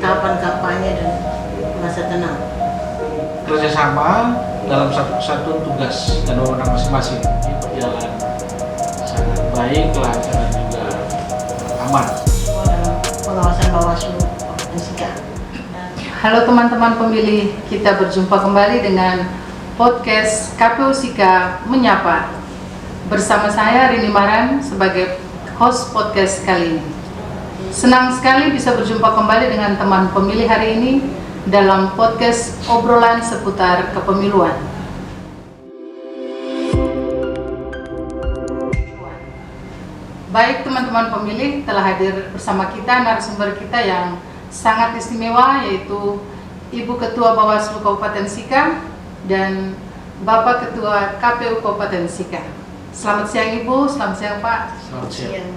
tahapan kampanye dan masa tenang. Kerjasama dalam satu kesatuan tugas dan wewenang masing-masing ini berjalan sangat baik, lancar dan juga aman. Semua dalam pengawasan Bawaslu Kabupaten Sika. Halo teman-teman pemilih, kita berjumpa kembali dengan podcast KPU Sika Menyapa. Bersama saya Rini Maran sebagai host podcast kali ini. Senang sekali bisa berjumpa kembali dengan teman pemilih hari ini dalam podcast obrolan seputar kepemiluan. Baik teman-teman pemilih, telah hadir bersama kita narasumber kita yang sangat istimewa, yaitu Ibu Ketua Bawaslu Kabupaten Sika dan Bapak Ketua KPU Kabupaten Sika. Selamat siang Ibu, selamat siang Pak. Selamat siang.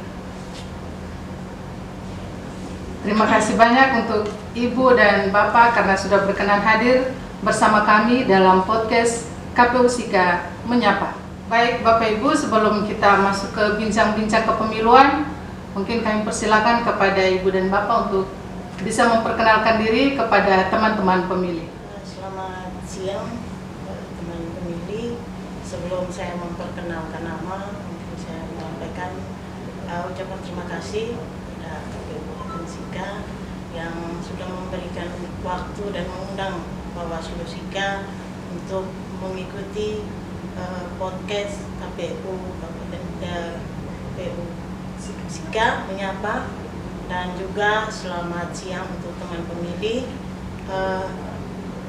Terima kasih banyak untuk Ibu dan Bapak karena sudah berkenan hadir bersama kami dalam podcast KPU Sika Menyapa. Baik Bapak Ibu, sebelum kita masuk ke bincang-bincang kepemiluan, mungkin kami persilakan kepada Ibu dan Bapak untuk bisa memperkenalkan diri kepada teman-teman pemilih. Selamat siang teman pemilih. Sebelum saya memperkenalkan nama, mungkin saya menyampaikan ucapan terima kasih kepada KPU Kabupaten Sika yang sudah memberikan waktu dan mengundang Bawaslu Sika untuk mengikuti podcast KPU Sika Menyapa. Dan juga selamat siang untuk teman pemilih.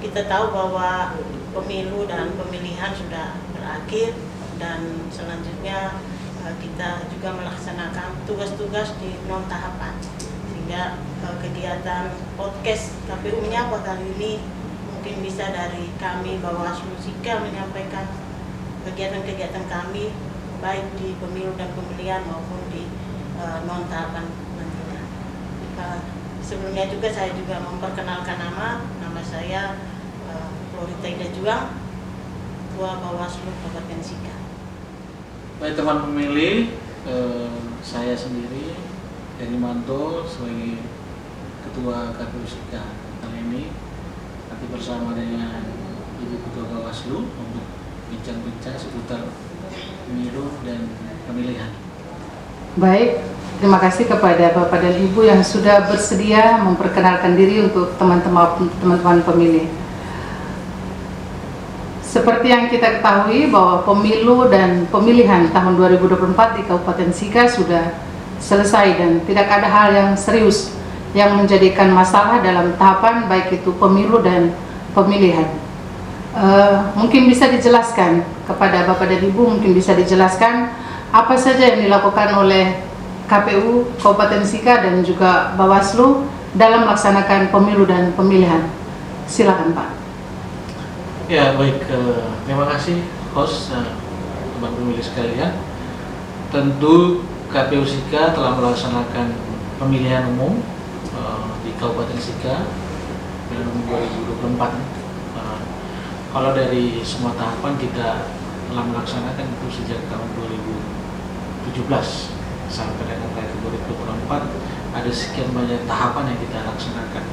Kita tahu bahwa pemilu dan pemilihan sudah berakhir dan selanjutnya kita juga melaksanakan tugas-tugas di non tahapan, sehingga kegiatan podcast KPU Menyapa kali ini mungkin bisa dari kami Bawaslu Sika menyampaikan kegiatan-kegiatan kami baik di pemilu dan pemilihan maupun di non tahapan. Sebelumnya juga saya juga memperkenalkan nama saya Florita Ida Juang, Ketua Bawaslu Kabupaten Sika. Baik teman pemilih, saya sendiri Heri Manto sebagai Ketua KPU Sika kali ini nanti bersama dengan Ibu Ketua Bawaslu untuk bincang-bincang seputar pemilu dan pemilihan. Baik, terima kasih kepada Bapak dan Ibu yang sudah bersedia memperkenalkan diri untuk teman-teman pemilih. Seperti yang kita ketahui bahwa pemilu dan pemilihan tahun 2024 di Kabupaten Sika sudah selesai dan tidak ada hal yang serius yang menjadikan masalah dalam tahapan baik itu pemilu dan pemilihan. Mungkin bisa dijelaskan kepada Bapak dan Ibu, mungkin bisa dijelaskan apa saja yang dilakukan oleh KPU Kabupaten Sika dan juga Bawaslu dalam melaksanakan pemilu dan pemilihan. Silakan Pak. Ya baik, terima kasih host, teman pemilih sekalian. Tentu KPU Sika telah melaksanakan pemilihan umum di Kabupaten Sika tahun 2024. Kalau dari semua tahapan kita telah melaksanakan itu sejak tahun 2017 sampai dengan tahun 2024 ada sekian banyak tahapan yang kita laksanakan.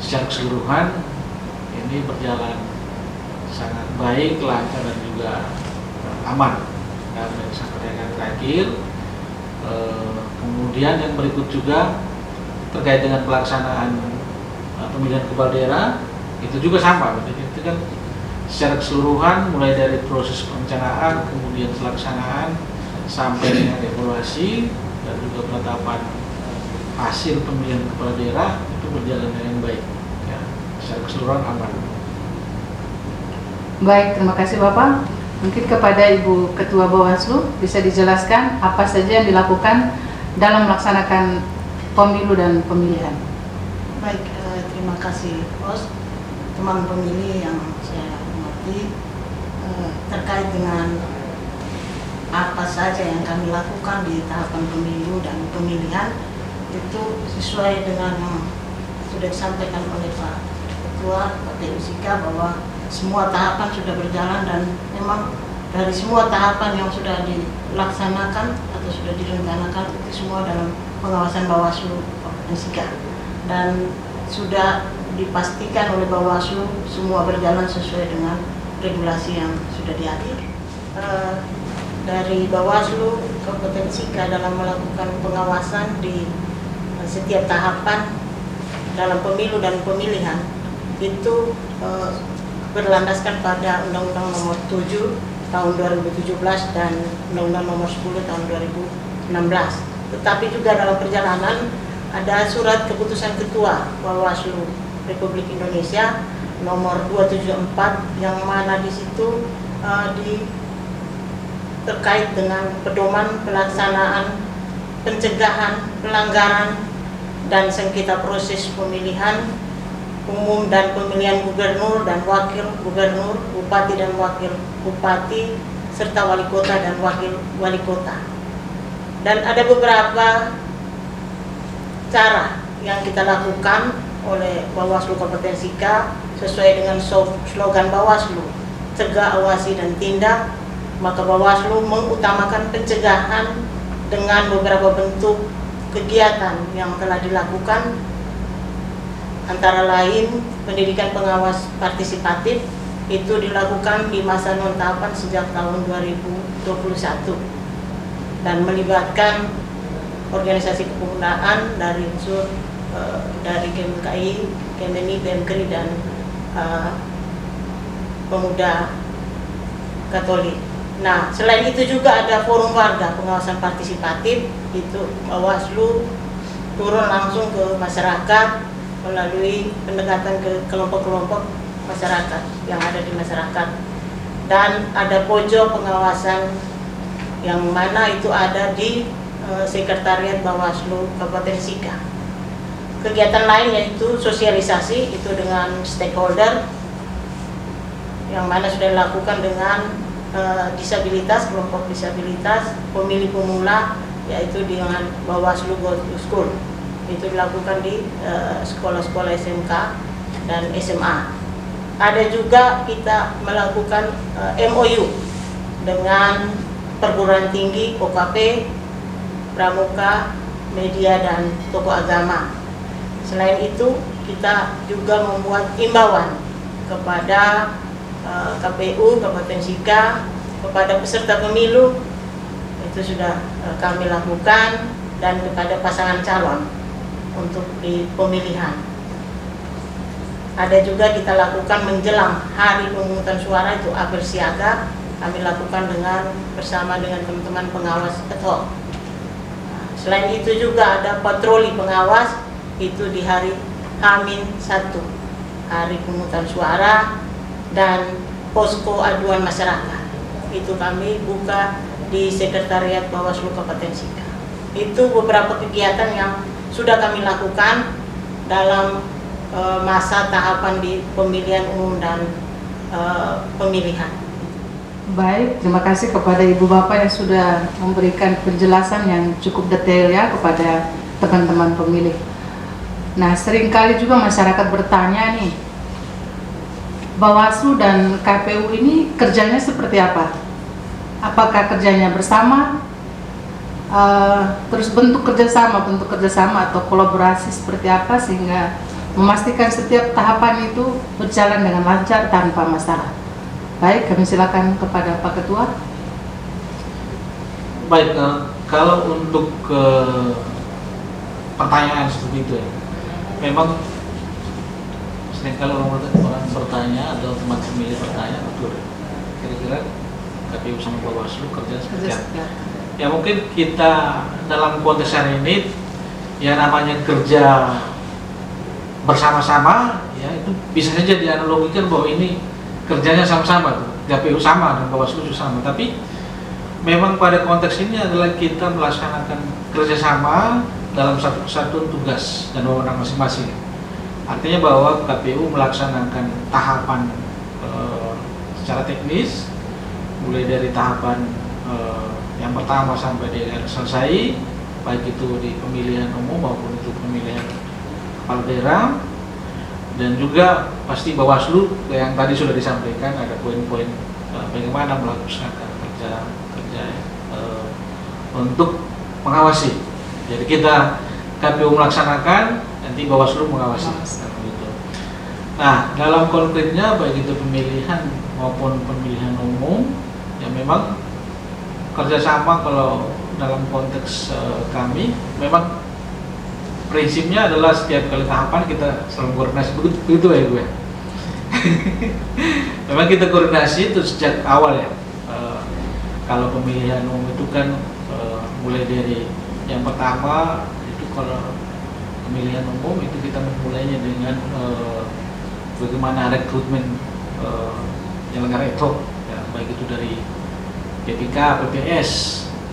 Secara keseluruhan ini berjalan sangat baik, lancar dan juga aman. Dan sampai dengan terakhir, kemudian yang berikut juga terkait dengan pelaksanaan pemilihan kepala daerah itu juga sama. Jadi itu kan secara keseluruhan mulai dari proses perencanaan, kemudian pelaksanaan sampai dengan evaluasi dan juga penetapan hasil pemilihan kepala daerah itu berjalan dengan baik, ya, secara keseluruhan aman. Baik, terima kasih Bapak. Mungkin kepada Ibu Ketua Bawaslu bisa dijelaskan apa saja yang dilakukan dalam melaksanakan pemilu dan pemilihan. Baik, terima kasih host, teman pemilih yang saya hormati, terkait dengan apa saja yang kami lakukan di tahapan pemilu dan pemilihan itu sesuai dengan yang sudah disampaikan oleh Pak Ketua KPU Sika bahwa semua tahapan sudah berjalan dan memang dari semua tahapan yang sudah dilaksanakan atau sudah direncanakan itu semua dalam pengawasan Bawaslu Kabupaten Sika. Dan sudah dipastikan oleh Bawaslu semua berjalan sesuai dengan regulasi yang sudah diatur. Dari Bawaslu Kabupaten Sika dalam melakukan pengawasan di setiap tahapan dalam pemilu dan pemilihan itu berlandaskan pada Undang-Undang Nomor 7 tahun 2017 dan Undang-Undang Nomor 10 tahun 2016. Tetapi juga dalam perjalanan ada surat keputusan Ketua Bawaslu Republik Indonesia nomor 274 yang mana di situ terkait dengan pedoman pelaksanaan pencegahan pelanggaran dan sengketa proses pemilihan umum dan pemilihan gubernur dan wakil gubernur, bupati dan wakil bupati, serta wali kota dan wakil wali kota. Dan ada beberapa cara yang kita lakukan oleh Bawaslu Kabupaten Sika sesuai dengan slogan Bawaslu, cegah, awasi, dan tindak. Maka Bawaslu mengutamakan pencegahan dengan beberapa bentuk kegiatan yang telah dilakukan, antara lain pendidikan pengawas partisipatif itu dilakukan di masa non tahapan sejak tahun 2021 dan melibatkan organisasi kepemudaan dari unsur dari GMKI, Kemeni, BMKRI, dan pemuda Katolik. Nah, selain itu juga ada forum warga pengawasan partisipatif, itu Bawaslu turun langsung ke masyarakat melalui pendekatan ke kelompok-kelompok masyarakat yang ada di masyarakat, dan ada pojok pengawasan yang mana itu ada di Sekretariat Bawaslu Kabupaten Sika. Kegiatan lain yaitu sosialisasi itu dengan stakeholder yang mana sudah dilakukan dengan disabilitas, kelompok disabilitas, pemilih pemula, yaitu dengan Bawaslu Go to School. Itu dilakukan di sekolah-sekolah SMK dan SMA. Ada juga kita melakukan MOU dengan perguruan tinggi, OKP, pramuka, media, dan tokoh agama. Selain itu, kita juga membuat imbauan kepada KPU Kabupaten Sika, kepada peserta pemilu, itu sudah kami lakukan, dan kepada pasangan calon untuk di pemilihan. Ada juga kita lakukan menjelang hari pemungutan suara, itu apel siaga, kami lakukan bersama dengan teman-teman pengawas ad hoc. Selain itu juga ada patroli pengawas, itu di hari H-1 hari pemungutan suara, dan posko aduan masyarakat itu kami buka di Sekretariat Bawaslu Kabupaten Sika. Itu beberapa kegiatan yang sudah kami lakukan dalam masa tahapan di pemilihan umum dan pemilihan. Baik, terima kasih kepada Ibu Bapak yang sudah memberikan penjelasan yang cukup detail ya kepada teman-teman pemilih. Nah, seringkali juga masyarakat bertanya nih, Bawaslu dan KPU ini kerjanya seperti apa? Apakah kerjanya bersama? Terus bentuk kerjasama atau kolaborasi seperti apa sehingga memastikan setiap tahapan itu berjalan dengan lancar tanpa masalah? Baik, kami silakan kepada Pak Ketua. Baik, kalau untuk pertanyaan seperti itu ya, memang seringkali orang bertanya atau teman pemilih bertanya, betul, kira-kira KPU sama Bawaslu kerja seperti apa? Ya mungkin kita dalam konteks hari ini ya namanya kerja bersama-sama, ya itu bisa saja dianalogikan bahwa ini kerjanya sama-sama tuh, KPU sama dan Bawaslu sama, tapi memang pada konteks ini adalah kita melaksanakan kerjasama dalam satu kesatuan tugas dan wewenang masing-masing. Artinya bahwa KPU melaksanakan tahapan secara teknis, mulai dari tahapan yang pertama sampai dengan selesai, baik itu di pemilihan umum maupun itu pemilihan kepala daerah. Dan juga pasti Bawaslu yang tadi sudah disampaikan ada poin-poin bagaimana melaksanakan kerja untuk mengawasi. Jadi kita KPU melaksanakan, nanti Bawaslu mengawasi. Gitu. Nah, dalam konkretnya baik itu pemilihan maupun pemilihan umum, ya memang kerjasama kalau dalam konteks kami memang prinsipnya adalah setiap kali tahapan kita selalu koordinasi begitu ya gue. Memang kita koordinasi itu sejak awal ya. Kalau pemilihan umum itu kan mulai dari yang pertama itu kalau pemilihan umum itu kita memulainya dengan bagaimana rekrutmen penyelenggara itu, ya, baik itu dari PPK, PPS,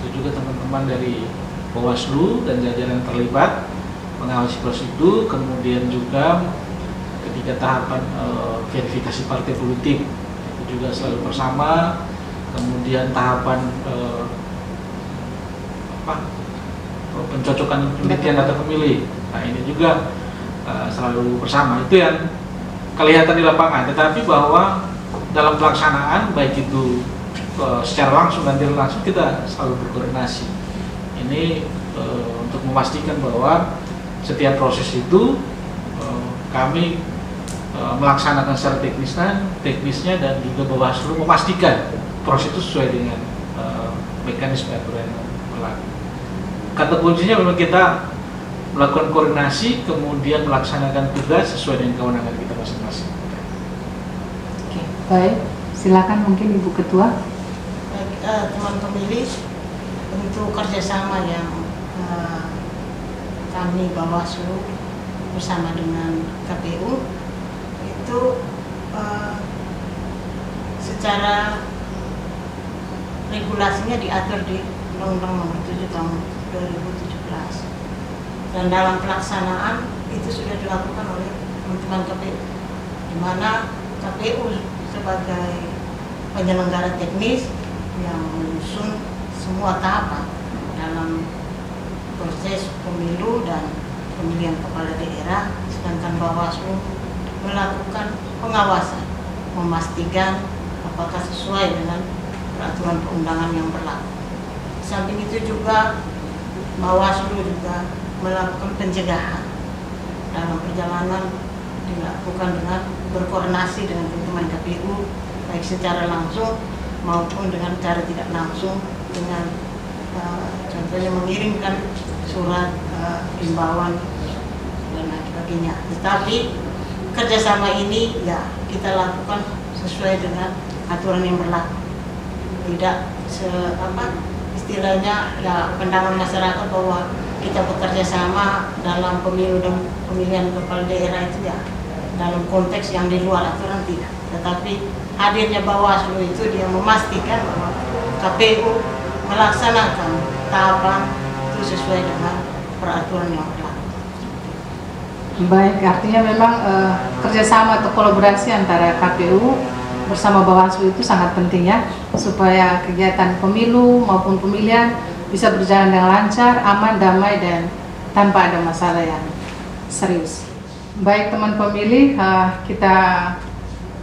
itu juga teman-teman dari Bawaslu dan jajaran terlibat mengawasi proses itu, kemudian juga ketika tahapan verifikasi partai politik itu juga selalu bersama, kemudian tahapan pencocokan penelitian data pemilih, nah ini juga selalu bersama, itu yang kelihatan di lapangan. Tetapi bahwa dalam pelaksanaan baik itu secara langsung dan tidak langsung kita selalu berkoordinasi. Ini untuk memastikan bahwa setiap proses itu kami melaksanakan secara teknisnya dan juga Bawaslu memastikan proses itu sesuai dengan mekanisme aturan yang berlaku. Kata kuncinya memang kita melakukan koordinasi kemudian melaksanakan tugas sesuai dengan kewenangan kita masing-masing. Oke, baik. Silakan mungkin Ibu Ketua. Teman pemilih, untuk kerjasama yang kami Bawaslu bersama dengan KPU itu secara regulasinya diatur di Undang-Undang Nomor 7 Tahun 2017, dan dalam pelaksanaan itu sudah dilakukan oleh teman-teman KPU, di mana KPU sebagai penyelenggara teknis yang menyusun semua tahapan dalam proses pemilu dan pemilihan kepala daerah, sedangkan Bawaslu melakukan pengawasan, memastikan apakah sesuai dengan peraturan perundangan yang berlaku. Di samping itu juga Bawaslu juga melakukan pencegahan dalam perjalanan, dilakukan dengan berkoordinasi dengan teman-teman KPU baik secara langsung maupun dengan cara tidak langsung, dengan contohnya mengirimkan surat himbauan dan lain sebagainya. Tetapi kerjasama ini ya kita lakukan sesuai dengan aturan yang berlaku, tidak istilahnya ya pandangan masyarakat bahwa kita bekerja sama dalam pemilu dan pemilihan kepala daerah itu ya dalam konteks yang di luar aturan, tidak. Tetapi hadirnya Bawaslu itu dia memastikan bahwa KPU melaksanakan tahapan itu sesuai dengan peraturan yang berlaku. Baik, artinya memang kerjasama atau kolaborasi antara KPU bersama Bawaslu itu sangat penting ya, supaya kegiatan pemilu maupun pemilihan bisa berjalan dengan lancar, aman, damai, dan tanpa ada masalah yang serius. Baik teman pemilih, kita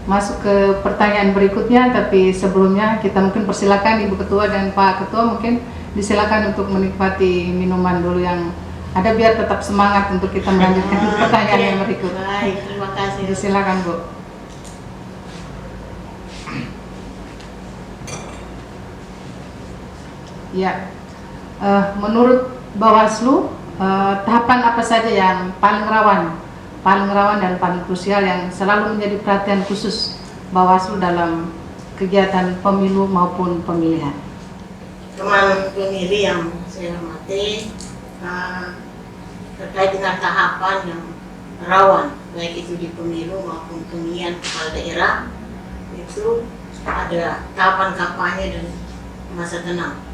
masuk ke pertanyaan berikutnya, tapi sebelumnya kita mungkin persilakan Ibu Ketua dan Pak Ketua mungkin disilakan untuk menikmati minuman dulu yang ada biar tetap semangat untuk kita melanjutkan pertanyaan yang berikut. Baik, terima kasih. Silakan Bu. Ya, menurut Bawaslu tahapan apa saja yang paling rawan dan paling krusial yang selalu menjadi perhatian khusus Bawaslu dalam kegiatan pemilu maupun pemilihan? Teman pemilih yang saya hormati, terkait dengan tahapan yang rawan baik itu di pemilu maupun pemilihan kepala daerah, itu ada tahapan kampanye dan masa tenang.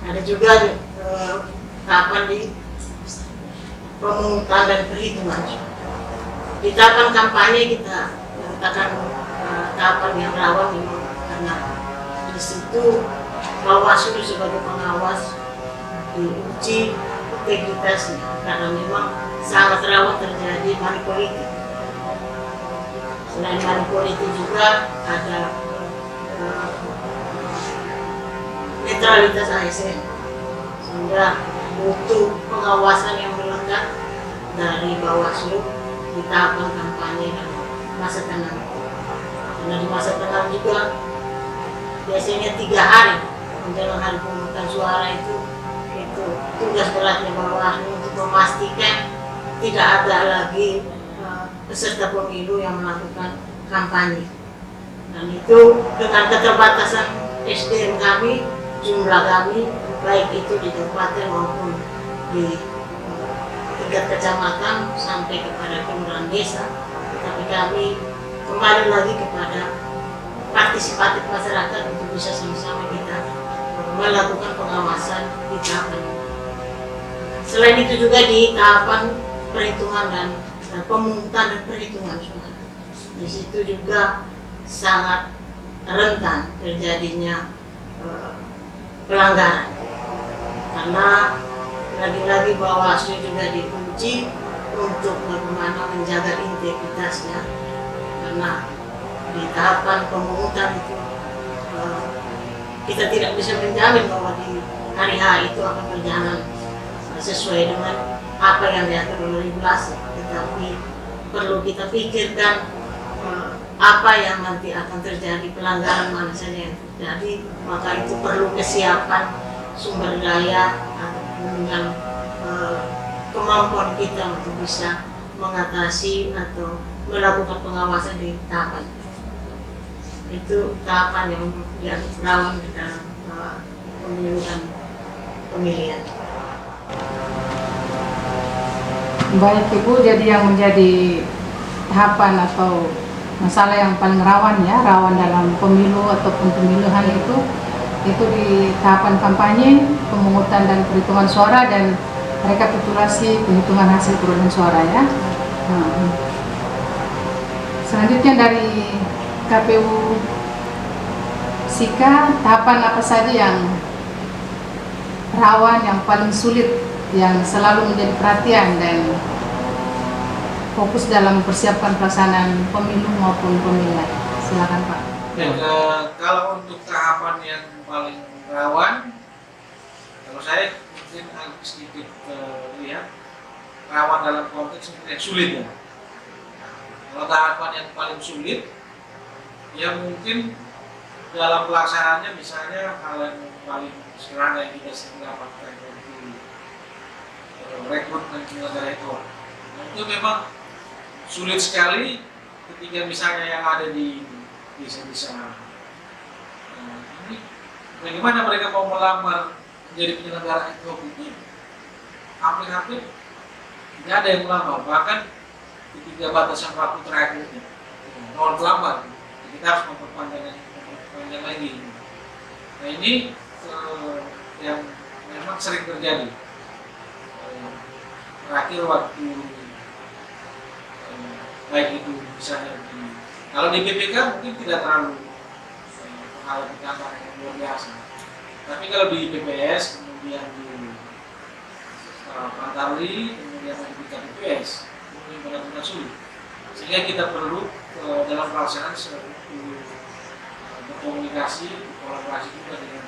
Ada juga tahapan di pemungutan dan perhitungan. Di tahapan kampanye kita mengatakan tahapan yang rawan memang karena di situ Bawaslu sebagai pengawas diuji integritasnya, karena memang sangat rawan terjadi money politik. Selain money politik juga ada netralitas ASN, sehingga butuh pengawasan yang melekat masyarakat dari Bawaslu di tahapan kampanye dan masa tenang. Karena di masa tenang juga biasanya 3 hari menjelang hari pemungutan suara itu tugas beratnya Bawaslu untuk memastikan tidak ada lagi peserta pemilu yang melakukan kampanye. Dan itu dengan keterbatasan SDM kami, jumlah kami, baik itu di kabupaten maupun di tingkat kecamatan sampai kepada kelurahan desa, tetapi kami kembali lagi kepada partisipatif masyarakat untuk bisa sama-sama kita melakukan pengawasan di tahapan ini. Selain itu juga di tahapan perhitungan dan pemungutan dan perhitungan suara, di situ juga sangat rentan terjadinya pelanggaran, karena lagi-lagi Bawaslu juga diuji untuk bagaimana menjaga integritasnya, karena di tahapan pemungutan itu kita tidak bisa menjamin bahwa di hari H itu akan berjalan sesuai dengan apa yang diatur oleh regulasi, tetapi perlu kita pikirkan apa yang nanti akan terjadi, pelanggaran mana saja yang terjadi, maka itu perlu kesiapan sumber daya dengan kemampuan kita untuk bisa mengatasi atau melakukan pengawasan di tahapan. Itu tahapan yang rawan di dalam pemilu dan pemilihan. Baik Ibu, jadi yang menjadi tahapan atau masalah yang paling rawan dalam pemilu ataupun pemilihan itu di tahapan kampanye, pemungutan dan perhitungan suara, dan rekapitulasi penghitungan hasil perolehan suara ya. Selanjutnya dari KPU Sika, tahapan apa saja yang rawan, yang paling sulit, yang selalu menjadi perhatian dan fokus dalam mempersiapkan pelaksanaan pemilu maupun pemilihan? Silakan Pak. Ya, kalau untuk tahapan yang paling rawan, kalau saya mungkin agak sedikit lihat rawan dalam konteks yang sulit ya. Kalau tahapan yang paling sulit, ya mungkin dalam pelaksanaannya misalnya hal yang paling sederhana yang kita sering dapatkan yaitu rekrutmen penyelenggara itu. Nah, itu memang sulit sekali ketika misalnya yang ada di desa-desa ini, bagaimana mereka mau melamar menjadi penyelenggara itu hampir-hampir tidak ada yang melamar, bahkan ketika batasan waktu terakhir itu nol pelamar, kita harus memperpanjang lagi. Nah ini yang memang sering terjadi. Terakhir waktu baik itu misalnya kalau di BPK mungkin tidak terlalu pengalaman kantor yang luar biasa, tapi kalau di BPS kemudian di Pantarli kemudian di KPPS ini benar-benar sulit, sehingga kita perlu dalam pelaksanaan berkomunikasi, kolaborasi juga dengan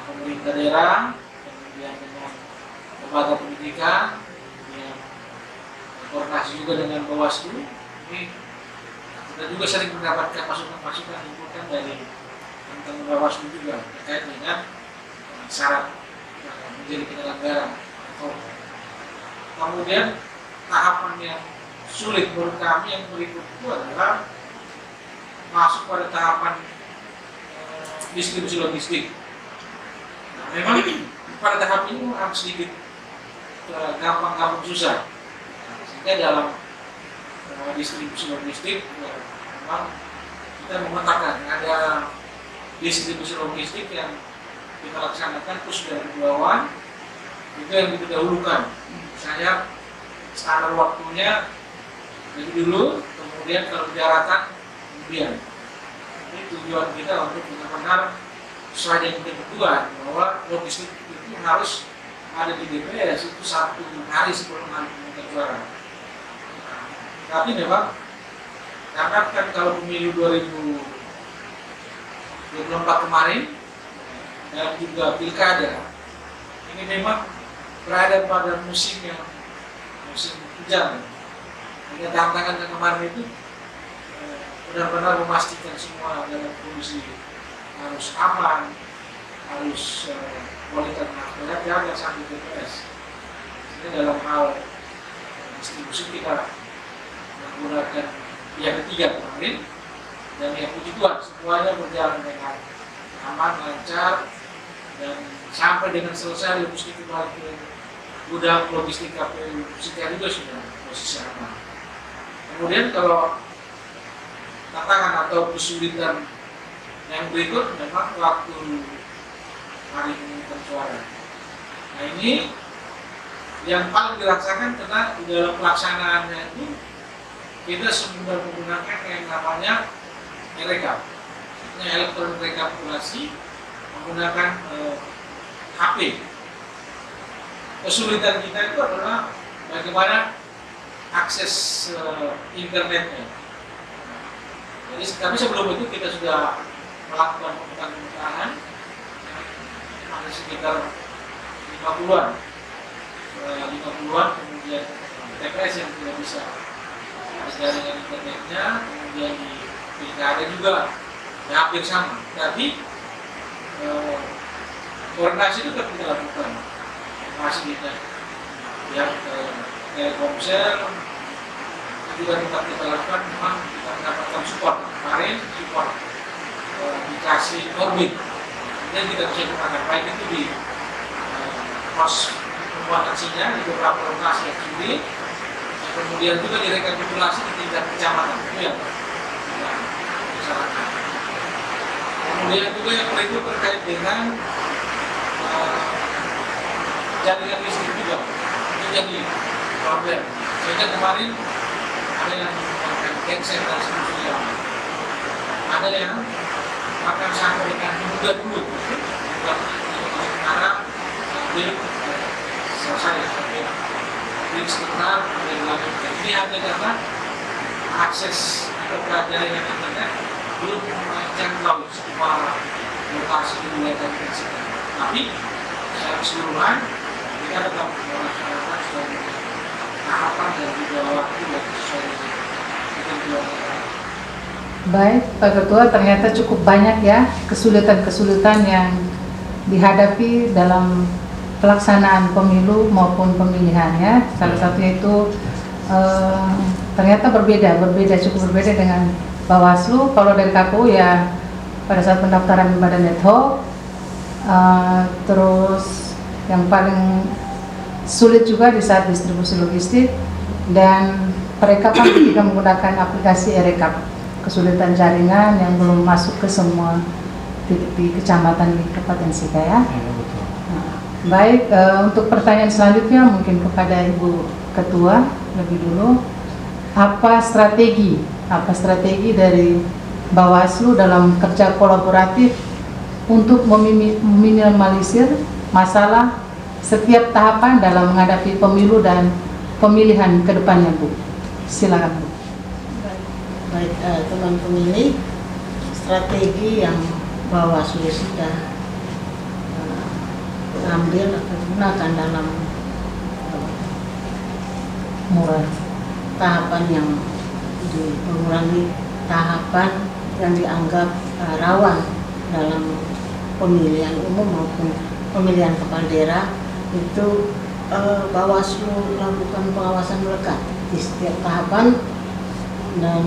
pemerintah daerah, kemudian dengan lembaga pendidikan, kemudian koordinasi juga dengan Bawaslu. Ini kita juga sering mendapatkan masukan inputan dari teman-teman Bawaslu juga terkait dengan syarat menjadi penyelenggara. Kemudian tahapan yang sulit menurut kami yang berikut itu adalah masuk pada tahapan distribusi logistik. Nah, memang pada tahap ini agak sedikit gampang susah. Sehingga dalam distribusi logistik memang kita memetakan ada distribusi logistik yang kita laksanakan terus dari bawah, itu yang kita dahulukan. Misalnya standar waktunya dari dulu, kemudian kalau diarahkan kemudian. Ini tujuan kita untuk benar-benar sesuai dengan kebutuhan bahwa logistik itu harus ada di DPS itu 1 hari sebelum hari pemungutan suara. Tapi memang karena kan kalau pemilu 2024 kemarin dan juga pilkada ini memang berada pada musim yang musim hujan. Hanya tantangan yang kemarin itu benar-benar memastikan semua dalam kondisi harus aman, harus kualitas masyarakat jaga sampai TPS. Ini dalam hal distribusi kita menggunakan pihak ketiga kemarin, dan yang puji Tuhan semuanya berjalan dengan aman, lancar, dan sampai dengan selesai logistik kembali ke gudang logistik KPU Sika juga sudah posisi aman. Kemudian kalau tantangan atau kesulitan yang berikut memang waktu hari pemungutan suara. Nah ini yang paling dirasakan karena di dalam pelaksanaannya itu kita sudah menggunakan yang namanya e-rekap, elektronik rekapitulasi menggunakan HP. Kesulitan kita itu adalah bagaimana akses internetnya. Jadi tapi sebelum itu kita sudah melakukan pemetaan ada sekitar 50-an, kemudian TPS yang tidak bisa jaringan internetnya, kemudian di pilkada juga hampir sama. Tapi koordinasi itu tetap kita lakukan, masih kita yang Telkomsel juga tetap kita lakukan. Memang kita mendapatkan support kemarin, support dikasih orbit, dan kita bisa gunakan baik itu di pos pembuatan sinyal di beberapa lokasi yang sulit, kemudian juga direkapitulasi di tingkat kecamatan itu yang masyarakat. Kemudian juga yang berikut terkait dengan jaringan listrik juga itu jadi problem. Sehingga kemarin ada yang menggunakan genset dan seterusnya, ada yang akan sampai dengan juga dulu karena sambil selesai sampai di sekitar ini hanya karena akses atau jaringan internet belum menjangkau semua lokasi di wilayah Kabupaten. Tapi secara keseluruhan kita tetap melaksanakan sesuai tahapan dan juga waktu yang sesuai dengan ketentuan. Baik, Pak Ketua, ternyata cukup banyak ya kesulitan-kesulitan yang dihadapi dalam pelaksanaan pemilu maupun pemilihan ya. Salah satunya itu ternyata cukup berbeda dengan Bawaslu. Kalau dari KPU ya pada saat pendaftaran badan ad hoc, terus yang paling sulit juga di saat distribusi logistik dan perekapan ketika menggunakan aplikasi e-rekap. Kesulitan jaringan yang belum masuk ke semua titik di kecamatan di Kabupaten Sika ya. Nah, baik, untuk pertanyaan selanjutnya mungkin kepada Ibu Ketua lebih dulu. Apa strategi dari Bawaslu dalam kerja kolaboratif untuk meminimalisir masalah setiap tahapan dalam menghadapi pemilu dan pemilihan ke depannya, Bu? Silakan, Bu. Baik, teman pemilih, strategi yang Bawaslu sudah ambil atau gunakan dalam tahapan yang mengurangi tahapan yang dianggap rawan dalam pemilihan umum maupun pemilihan kepala daerah itu Bawaslu lakukan pengawasan melekat di setiap tahapan dan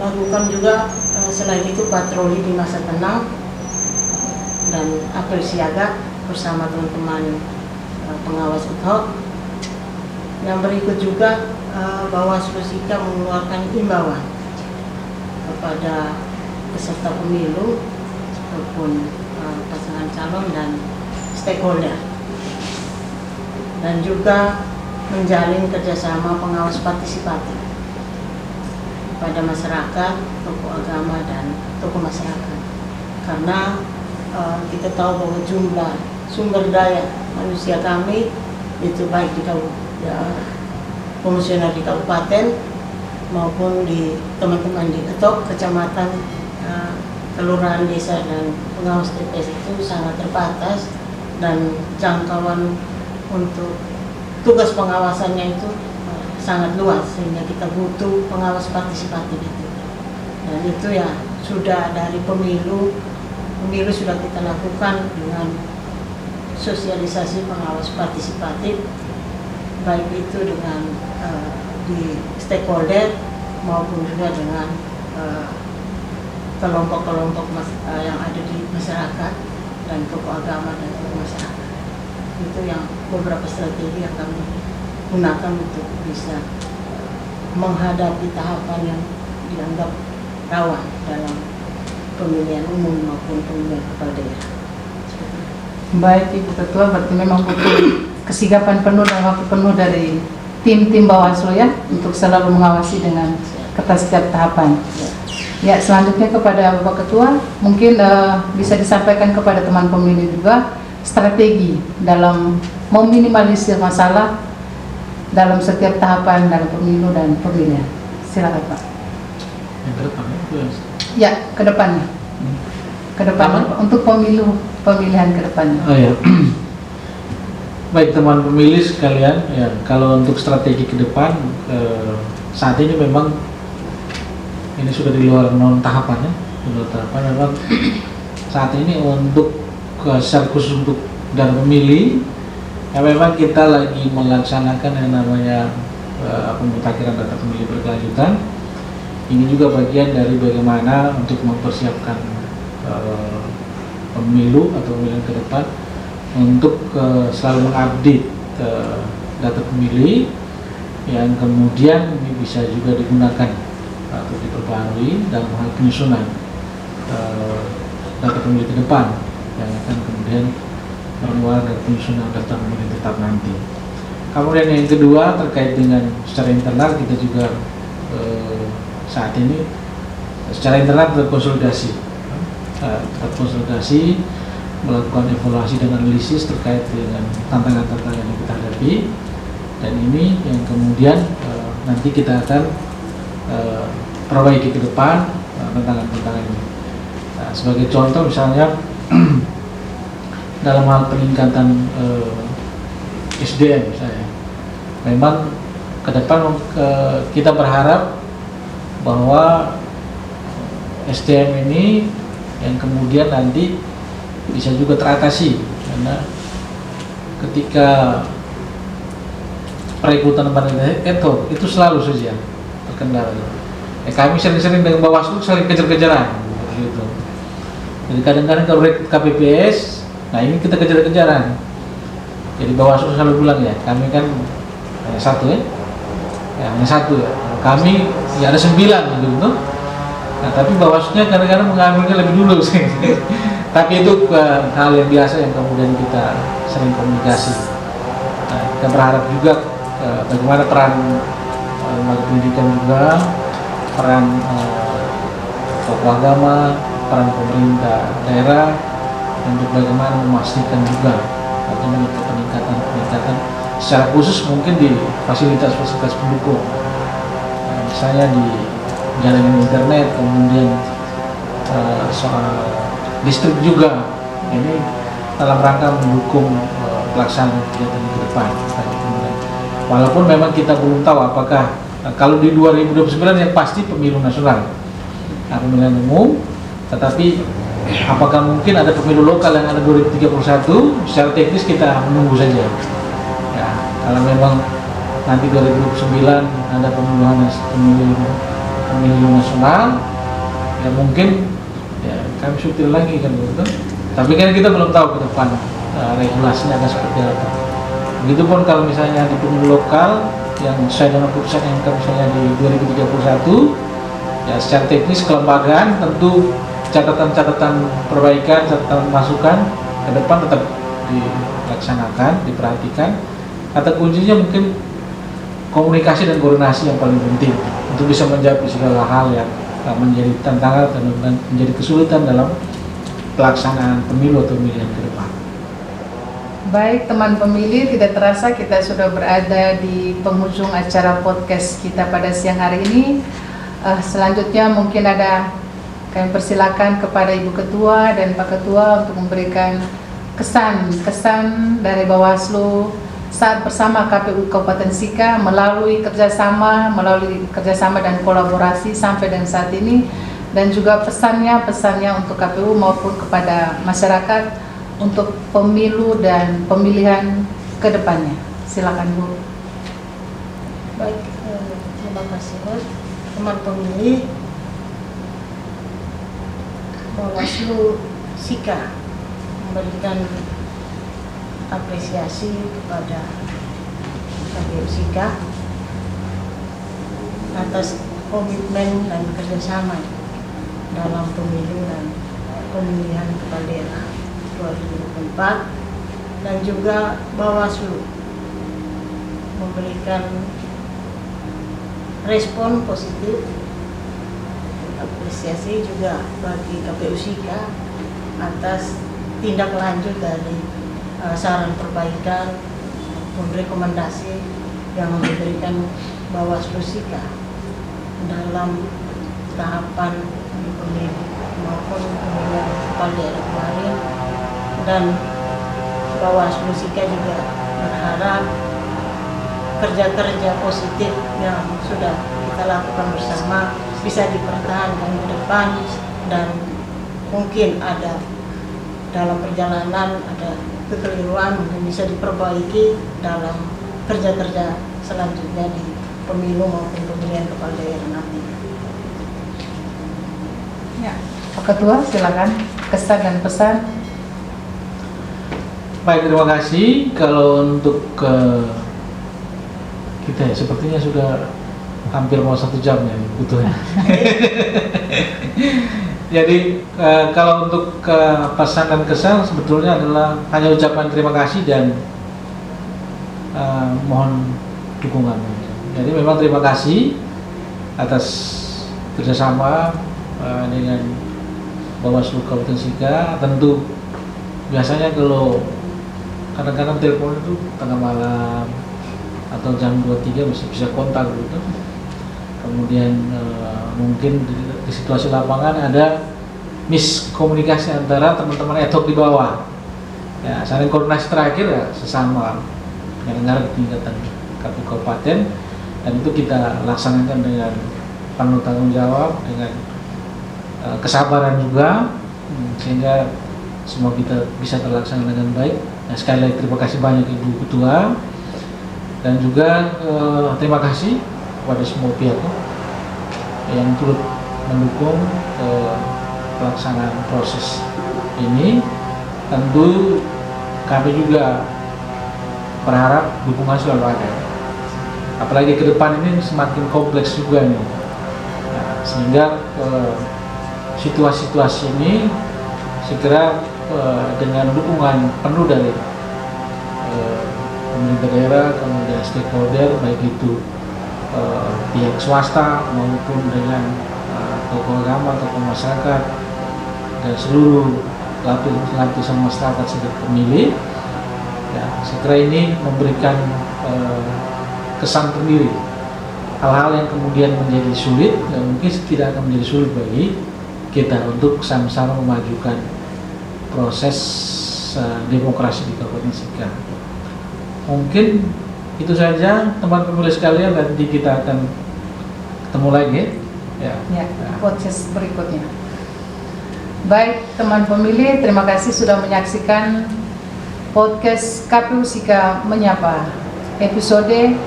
lakukan juga selain itu patroli di masa tenang dan apel siaga bersama teman-teman pengawas ad hoc. Yang berikut juga Bawaslu Sika mengeluarkan imbauan kepada peserta pemilu maupun pasangan calon dan stakeholder, dan juga menjalin kerjasama pengawas partisipatif pada masyarakat, tokoh agama dan tokoh masyarakat. Karena kita tahu bahwa jumlah sumber daya manusia kami itu baik di fungsional di kabupaten maupun di teman-teman di ketok kecamatan, kelurahan, desa dan pengawas TPS itu sangat terbatas, dan jangkauan untuk tugas pengawasannya itu sangat luas, sehingga kita butuh pengawas partisipatif itu. Dan itu ya sudah dari pemilu sudah kita lakukan dengan sosialisasi pengawas partisipatif, baik itu dengan di stakeholder maupun juga dengan kelompok-kelompok yang ada di masyarakat dan tokoh agama dan tokoh masyarakat. Itu yang beberapa strategi yang kami gunakan untuk bisa menghadapi tahapan yang dianggap rawan dalam pemilihan umum maupun pemilihan kepala daerah. Baik Ibu Ketua, berarti memang butuh kesigapan penuh dan waktu penuh dari tim Bawaslu ya untuk selalu mengawasi dengan ketat setiap tahapan. Ya, selanjutnya kepada Bapak Ketua, mungkin bisa disampaikan kepada teman pemilih juga strategi dalam meminimalisir masalah dalam setiap tahapan dalam pemilu dan pemilihan. Silakan Pak. Yang ke depan ya, ke depannya. Ke depannya untuk pemilihan ke depannya. Oh ya. Baik teman pemilih sekalian, ya kalau untuk strategi ke depan saat ini memang ini sudah di luar non tahapannya, di luar tahapan memang saat ini untuk secara khusus untuk dan pemilih ya memang kita lagi melaksanakan yang namanya pemutakhiran data pemilih berkelanjutan. Ini juga bagian dari bagaimana untuk mempersiapkan pemilu atau pemilihan ke depan untuk selalu mengupdate data pemilih yang kemudian ini bisa juga digunakan atau diperbarui dalam hal penyusunan data pemilih ke depan yang akan kemudian bermuara dari penyusunan data pemilih tetap nanti. Kemudian yang kedua terkait dengan secara internal kita juga saat ini secara internal berkonsolidasi melakukan evaluasi dan analisis terkait dengan tantangan-tantangan yang kita hadapi, dan ini yang kemudian nanti kita akan perbaiki ke depan tantangan-tantangan ini. Nah, sebagai contoh misalnya dalam hal peningkatan SDM misalnya, memang ke depan kita berharap bahwa SDM ini yang kemudian nanti bisa juga teratasi, karena ketika perekrutan pada itu selalu saja terkendala. Kami sering-sering dengan Bawaslu saling kejar-kejaran gitu. Jadi kadang-kadang kalau rekrut KPPS, nah ini kita kejar-kejaran. Jadi Bawaslu selalu bilang ya, kami kan hanya satu ya, hanya satu ya. Kami ya ada 9 gitu. Nah tapi Bawaslunya kadang-kadang mengambilnya lebih dulu sih. Tapi itu hal yang biasa yang kemudian kita sering komunikasi. Nah, kita berharap juga bagaimana peran lembaga pendidikan juga, peran tokoh agama, peran pemerintah daerah untuk bagaimana memastikan juga bagaimana peningkatan secara khusus mungkin di fasilitas-fasilitas pendukung, misalnya di jaringan internet, kemudian soal listrik juga, ini dalam rangka mendukung pelaksanaan kegiatan ke depan. Walaupun memang kita belum tahu apakah kalau di 2029 yang pasti pemilu nasional, pemilihan umum, tetapi apakah mungkin ada pemilu lokal yang ada 2031, secara teknis kita menunggu saja. Ya, kalau memang nanti 2029 ada pemilu nasional, ya mungkin ya kami syuting lagi kan gitu. Tapi kan kita belum tahu ke depan regulasinya akan seperti apa. Begitupun kalau misalnya di pemilu lokal yang sesuai dengan keputusan yang misalnya di 2031, ya secara teknis kelembagaan tentu catatan-catatan perbaikan, catatan masukan ke depan tetap dilaksanakan, diperhatikan. Kata kuncinya mungkin komunikasi dan koordinasi yang paling penting untuk bisa menjawab segala hal yang menjadi tantangan dan menjadi kesulitan dalam pelaksanaan pemilu atau pemilihan ke depan. Baik teman pemilih, tidak terasa kita sudah berada di penghujung acara podcast kita pada siang hari ini. Selanjutnya mungkin kami persilakan kepada Ibu Ketua dan Pak Ketua untuk memberikan kesan dari Bawaslu saat bersama KPU Kabupaten Sika melalui kerjasama dan kolaborasi sampai dengan saat ini, dan juga pesannya untuk KPU maupun kepada masyarakat untuk pemilu dan pemilihan ke depannya. Silakan Bu. Baik, terima kasih host. Teman pemilih, Bawaslu Sika memberikan apresiasi kepada KPU Sika atas komitmen dan kerjasama dalam pemilu dan pemilihan kepala daerah 2024, dan juga Bawaslu memberikan respon positif. Apresiasi juga bagi KPU Sika atas tindak lanjut dari saran perbaikan maupun rekomendasi yang diberikan Bawaslu Sika dalam tahapan pemilu maupun pemilihan kepala daerah kemarin. Dan Bawaslu Sika juga berharap kerja-kerja positif yang sudah kita lakukan bersama bisa dipertahankan ke depan, dan mungkin ada dalam perjalanan ada kekeliruan mungkin bisa diperbaiki dalam kerja-kerja selanjutnya di pemilu maupun pemilihan kepala daerah nanti. Ya, Pak Ketua silakan kesan dan pesan. Baik, terima kasih. Kalau untuk kita ya, sepertinya sudah hampir mau 1 jam ya butuhnya. Jadi kalau untuk pesan dan kesan sebetulnya adalah hanya ucapan terima kasih dan mohon dukungan. Jadi memang terima kasih atas kerjasama dengan Bawaslu Kabupaten Sika. Tentu biasanya kalau kadang-kadang telepon itu tengah malam atau jam 2-3 bisa kontak gitu. Kemudian mungkin di situasi lapangan ada miskomunikasi antara teman-teman ad hoc di bawah. Ya, saling koordinasi terakhir ya sesama penyelenggara di tingkatan KPU Kabupaten, dan itu kita laksanakan dengan penuh tanggung jawab, dengan kesabaran juga, sehingga semua kita bisa terlaksana dengan baik. Nah, sekali lagi terima kasih banyak Ibu Ketua, dan juga terima kasih kepada semua pihak yang turut mendukung pelaksanaan proses ini. Tentu kami juga berharap dukungan selalu ada, apalagi ke depan ini semakin kompleks juga nih. Nah, sehingga situasi ini segera dengan dukungan penuh dari pemerintah daerah, kemudian stakeholder, baik itu pihak swasta maupun dengan tokoh agama, tokoh masyarakat, dan seluruh lapisan masyarakat sebagai pemilih. Ya, saya kira ini memberikan kesan sendiri. Hal-hal yang kemudian menjadi sulit, dan mungkin tidak akan menjadi sulit bagi kita untuk sama-sama memajukan proses demokrasi di Kabupaten Sika. Mungkin itu saja teman pemilih sekalian, nanti kita akan ketemu lagi ya. Podcast berikutnya. Baik teman pemilih, terima kasih sudah menyaksikan podcast KPU Sika Menyapa, episode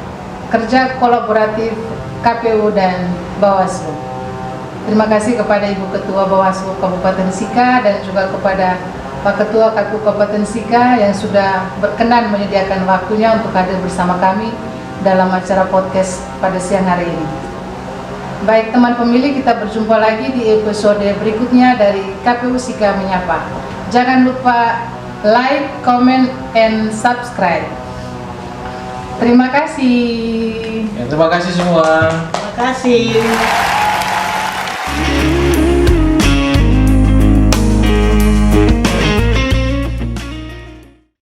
kerja kolaboratif KPU dan Bawaslu. Terima kasih kepada Ibu Ketua Bawaslu Kabupaten Sika dan juga kepada Pak Ketua KPU Kabupaten Sika yang sudah berkenan menyediakan waktunya untuk hadir bersama kami dalam acara podcast pada siang hari ini. Baik teman pemilih, kita berjumpa lagi di episode berikutnya dari KPU Sika Menyapa. Jangan lupa like, comment, and subscribe. Terima kasih. Ya, terima kasih semua. Terima kasih.